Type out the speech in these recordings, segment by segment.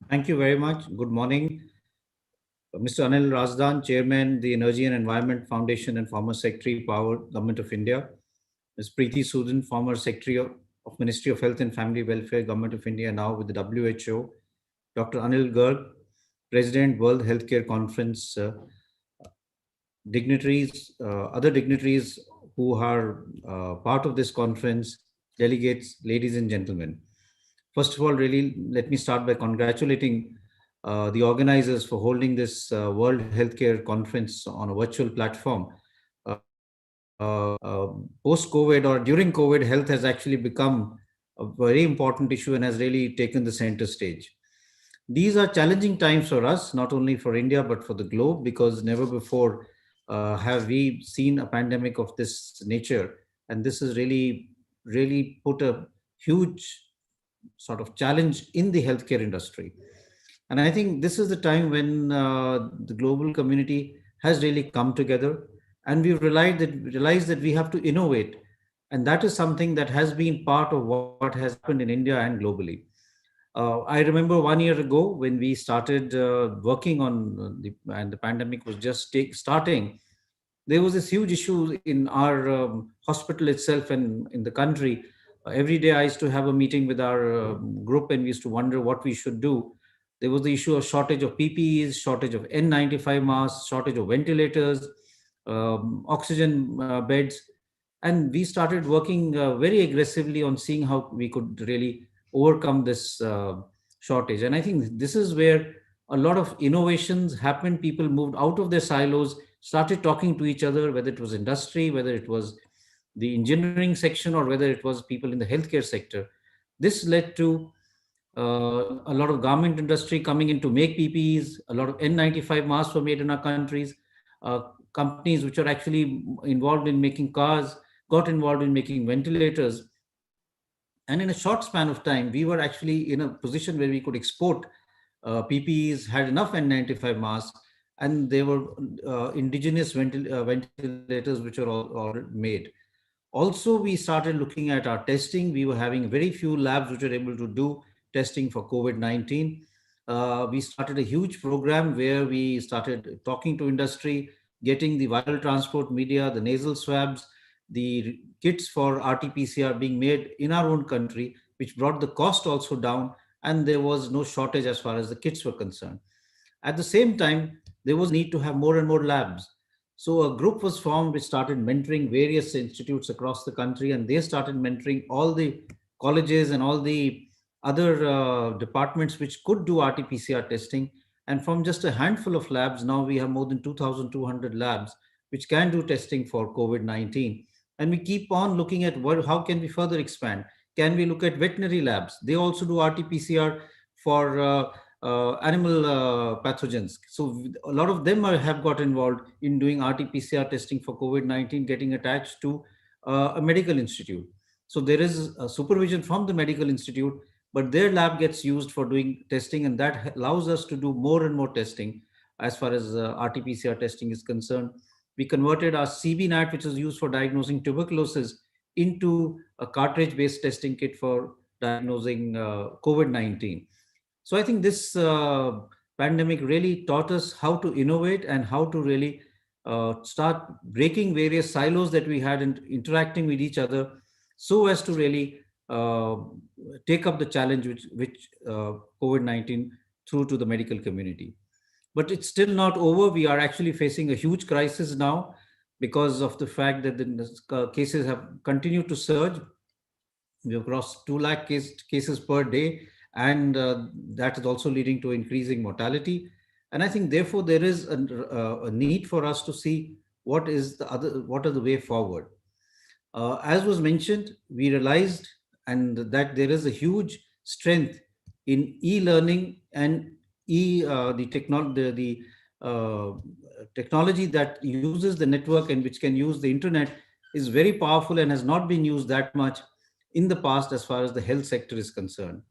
Thank you very much. Good morning. Mr. Anil Razdan, Chairman, the Energy and Environment Foundation and former Secretary, Power, Government of India. Ms. Preeti Sudan, former Secretary of Ministry of Health and Family Welfare, Government of India, now with the WHO. Dr. Anil Garg, President, World Healthcare Conference, dignitaries, other dignitaries who are part of this conference, delegates, ladies and gentlemen. First of all, really, let me start by congratulating the organizers for holding this World Healthcare Conference on a virtual platform. Post COVID or during COVID, health has actually become a very important issue and has really taken the center stage. These are challenging times for us, not only for India, but for the globe, because never before have we seen a pandemic of this nature. And this has really put a huge sort of challenge in the healthcare industry. And I think this is the time when the global community has really come together, and we've realized that we have to innovate. And that is something that has been part of what has happened in India and globally. I remember 1 year ago when we started working on and the pandemic was just starting. There was this huge issue in our hospital itself and in the country. Every day I used to have a meeting with our group, and we used to wonder what we should do. There was the issue of shortage of PPEs, shortage of N95 masks, shortage of ventilators, oxygen beds. And we started working very aggressively on seeing how we could really overcome this shortage. And I think this is where a lot of innovations happened. People moved out of their silos, started talking to each other, whether it was industry, whether it was the engineering section, or whether it was people in the healthcare sector. This led to a lot of garment industry coming in to make PPEs. A lot of N95 masks were made in our countries. Companies which are actually involved in making cars got involved in making ventilators. And in a short span of time, we were actually in a position where we could export PPEs, had enough N95 masks, and there were indigenous ventilators which are all made. Also, we started looking at our testing. We were having very few labs which were able to do testing for COVID-19. We started a huge program where we started talking to industry, getting the viral transport media, the nasal swabs, the kits for RT-PCR being made in our own country, which brought the cost also down, and there was no shortage as far as the kits were concerned. At the same time, there was need to have more and more labs. So a group was formed which started mentoring various institutes across the country, and they started mentoring all the colleges and all the other departments which could do RT-PCR testing. And from just a handful of labs, now we have more than 2,200 labs which can do testing for COVID-19. And we keep on looking at how can we further expand. Can we look at veterinary labs? They also do RT-PCR for animal pathogens. So a lot of them have got involved in doing RT-PCR testing for COVID-19, getting attached to a medical institute. So there is a supervision from the medical institute, but their lab gets used for doing testing, and that allows us to do more and more testing as far as RT-PCR testing is concerned. We converted our CBNAT, which is used for diagnosing tuberculosis, into a cartridge-based testing kit for diagnosing COVID-19. So I think this pandemic really taught us how to innovate and how to really start breaking various silos that we had and interacting with each other, so as to really take up the challenge which COVID-19 threw to the medical community. But it's still not over. We are actually facing a huge crisis now because of the fact that the cases have continued to surge. We have crossed 2 lakh cases per day, and that is also leading to increasing mortality. And I think, therefore, there is a need for us to see what are the way forward. As was mentioned, we realized and that there is a huge strength in e-learning and the technology that uses the network and which can use the internet is very powerful and has not been used that much in the past as far as the health sector is concerned.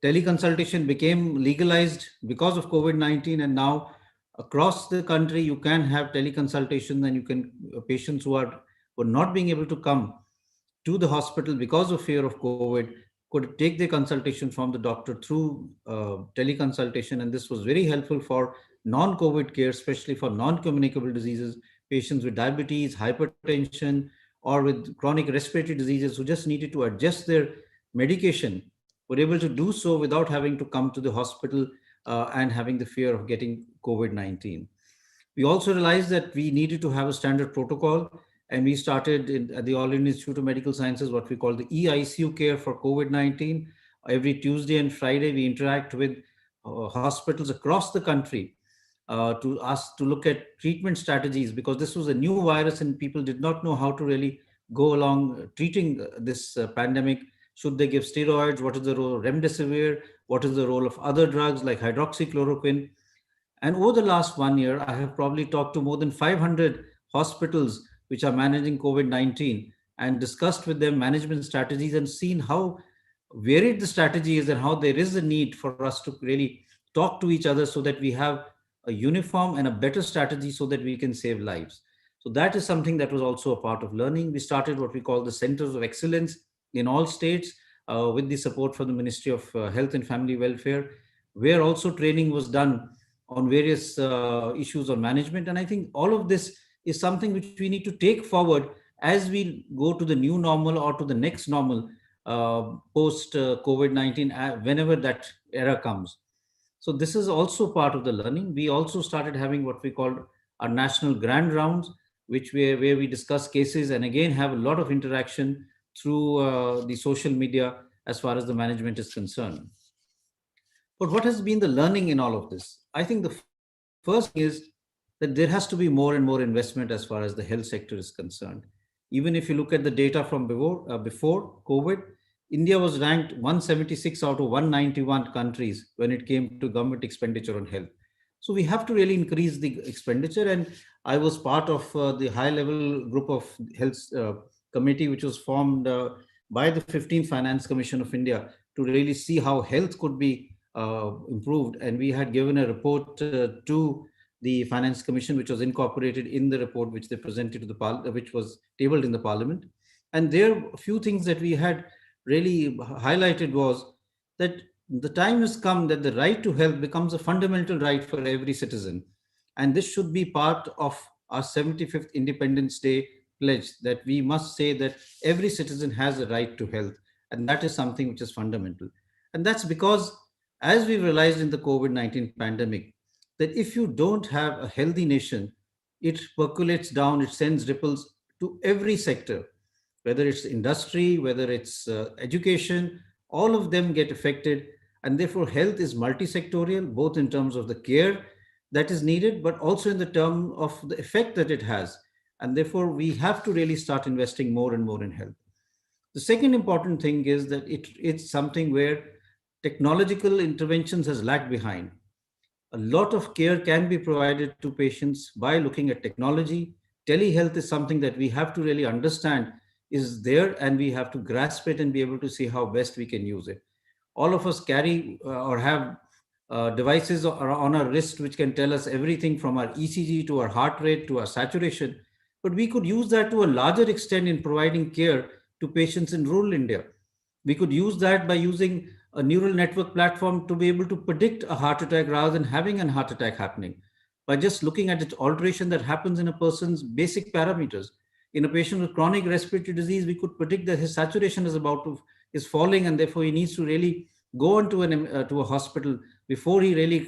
Teleconsultation became legalized because of COVID-19, and now across the country you can have teleconsultation, and you can patients who are not being able to come to the hospital because of fear of COVID could take their consultation from the doctor through teleconsultation. And this was very helpful for non-COVID care, especially for non-communicable diseases, patients with diabetes, hypertension, or with chronic respiratory diseases who just needed to adjust their medication, were able to do so without having to come to the hospital and having the fear of getting COVID-19. We also realized that we needed to have a standard protocol, and we started at the All Indian Institute of Medical Sciences what we call the EICU care for COVID-19. Every Tuesday and Friday, we interact with hospitals across the country to ask to look at treatment strategies, because this was a new virus and people did not know how to really go along treating this pandemic. Should they give steroids? What is the role of remdesivir? What is the role of other drugs like hydroxychloroquine? And over the last 1 year, I have probably talked to more than 500 hospitals which are managing COVID 19 and discussed with them management strategies and seen how varied the strategy is and how there is a need for us to really talk to each other so that we have a uniform and a better strategy so that we can save lives. So, that is something that was also a part of learning. We started what we call the centers of excellence in all states with the support from the Ministry of Health and Family Welfare, where also training was done on various issues on management. And I think all of this is something which we need to take forward as we go to the new normal or to the next normal post COVID 19, whenever that era comes. So, this is also part of the learning. We also started having what we called our national grand rounds, where we discuss cases and again have a lot of interaction through the social media as far as the management is concerned. But what has been the learning in all of this? I think the first thing is that there has to be more and more investment as far as the health sector is concerned. Even if you look at the data from before COVID, India was ranked 176 out of 191 countries when it came to government expenditure on health. So we have to really increase the expenditure. And I was part of the high level group of health committee, which was formed by the 15th Finance Commission of India to really see how health could be improved. And we had given a report to the Finance Commission, which was incorporated in the report which they presented to the which was tabled in the Parliament. And there, a few things that we had really highlighted was that the time has come that the right to health becomes a fundamental right for every citizen. And this should be part of our 75th Independence Day pledge, that we must say that every citizen has a right to health. And that is something which is fundamental. And that's because, as we realized in the COVID 19 pandemic, that if you don't have a healthy nation, it percolates down, it sends ripples to every sector, whether it's industry, whether it's education, all of them get affected. And therefore, health is multi-sectorial, both in terms of the care that is needed, but also in the term of the effect that it has. And therefore, we have to really start investing more and more in health. The second important thing is that it's something where technological interventions has lagged behind. A lot of care can be provided to patients by looking at technology. Telehealth is something that we have to really understand is there, and we have to grasp it and be able to see how best we can use it. All of us carry or have devices on our wrist which can tell us everything from our ECG to our heart rate to our saturation. But we could use that to a larger extent in providing care to patients in rural India. We could use that by using a neural network platform to be able to predict a heart attack rather than having a heart attack happening, by just looking at the alteration that happens in a person's basic parameters. In a patient with chronic respiratory disease, we could predict that his saturation is falling, and therefore he needs to really go into to a hospital before he really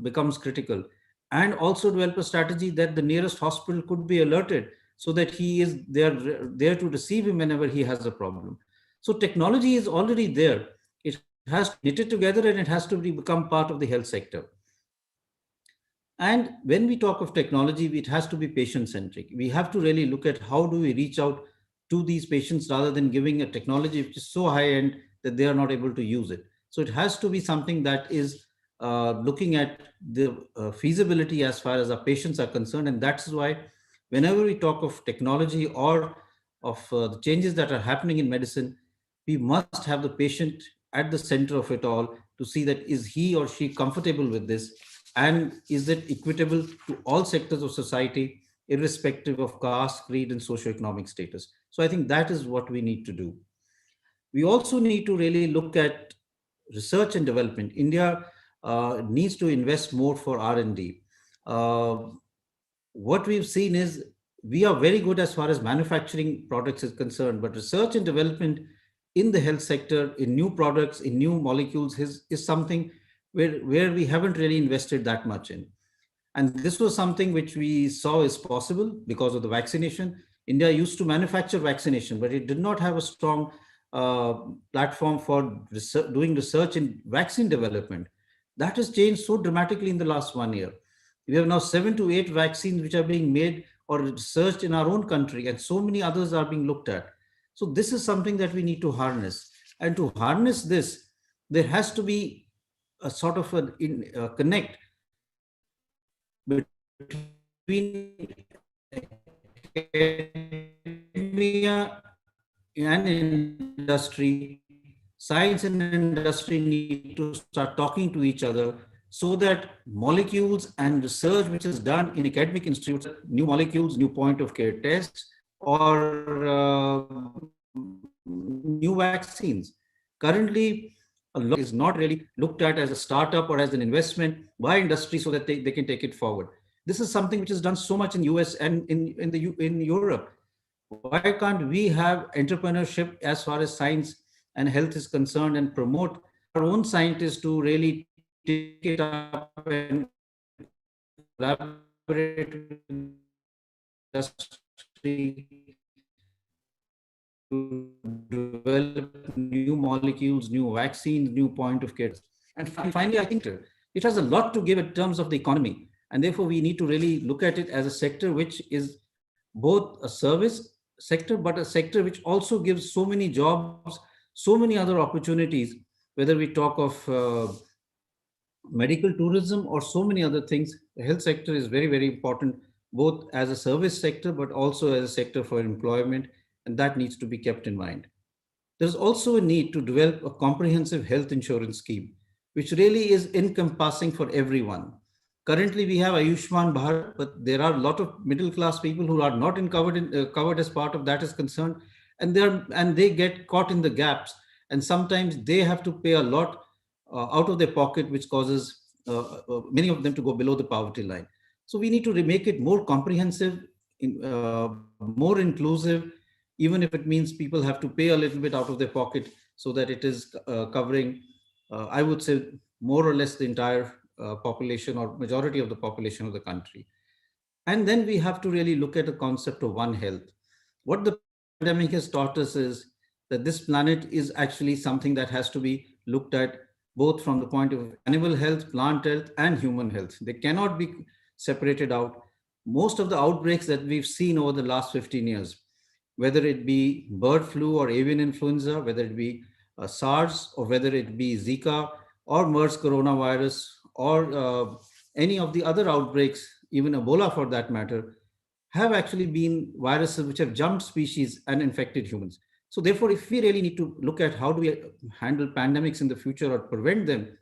becomes critical. And also develop a strategy that the nearest hospital could be alerted so that he is there to receive him whenever he has a problem. So technology is already there. It has to be knitted together, and it has to become part of the health sector. And when we talk of technology, it has to be patient centric. We have to really look at how do we reach out to these patients rather than giving a technology which is so high end that they are not able to use it. So it has to be something that is looking at the feasibility as far as our patients are concerned. And that's why whenever we talk of technology or of the changes that are happening in medicine, we must have the patient at the center of it all to see that is he or she comfortable with this, and is it equitable to all sectors of society, irrespective of caste, creed, and socioeconomic status. So I think that is what we need to do. We also need to really look at research and development. India needs to invest more for R&D. Uh, what we've seen is we are very good as far as manufacturing products is concerned, but research and development in the health sector, in new products, in new molecules is something where we haven't really invested that much in. And this was something which we saw is possible because of the vaccination. India used to manufacture vaccination, but it did not have a strong uh, platform for doing research in vaccine development. That has changed so dramatically in the last 1 year. We have now 7 to 8 vaccines which are being made or researched in our own country, and so many others are being looked at. So this is something that we need to harness. And to harness this, there has to be a sort of a connect between academia and industry. Science and industry need to start talking to each other so that molecules and research which is done in academic institutes, new molecules, new point of care tests, or new vaccines. Currently, a lot is not really looked at as a startup or as an investment by industry so that they can take it forward. This is something which is done so much in US and in Europe. Why can't we have entrepreneurship as far as science and health is concerned and promote our own scientists to really take it up and collaborate with industry to develop new molecules, new vaccines, new point of care. And finally, I think it has a lot to give in terms of the economy. And therefore, we need to really look at it as a sector which is both a service sector, but a sector which also gives so many jobs, so many other opportunities, whether we talk of medical tourism or so many other things. The health sector is very, very important, both as a service sector, but also as a sector for employment, and that needs to be kept in mind. There's also a need to develop a comprehensive health insurance scheme, which really is encompassing for everyone. Currently, we have Ayushman Bharat, but there are a lot of middle class people who are not covered as part of that is concerned, and they get caught in the gaps, and sometimes they have to pay a lot out of their pocket, which causes many of them to go below the poverty line. So we need to make it more comprehensive, more inclusive, even if it means people have to pay a little bit out of their pocket so that it is covering, I would say, more or less the entire population or majority of the population of the country. And then we have to really look at the concept of One Health. What the pandemic has taught us is that this planet is actually something that has to be looked at both from the point of animal health, plant health, and human health. They cannot be separated out. Most of the outbreaks that we've seen over the last 15 years, whether it be bird flu or avian influenza, whether it be SARS, or whether it be Zika or MERS coronavirus, or any of the other outbreaks, even Ebola for that matter, have actually been viruses which have jumped species and infected humans. So therefore, if we really need to look at how do we handle pandemics in the future or prevent them,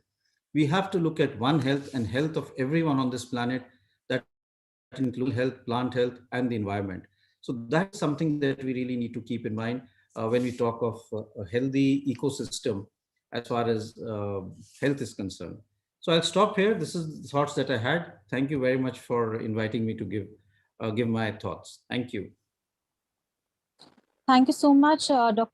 we have to look at One Health and health of everyone on this planet. That includes animal health, plant health, and the environment. So that is something that we really need to keep in mind when we talk of a healthy ecosystem as far as health is concerned. So I'll stop here. This is the thoughts that I had. Thank you very much for inviting me to give my thoughts. Thank you. Thank you so much, Dr.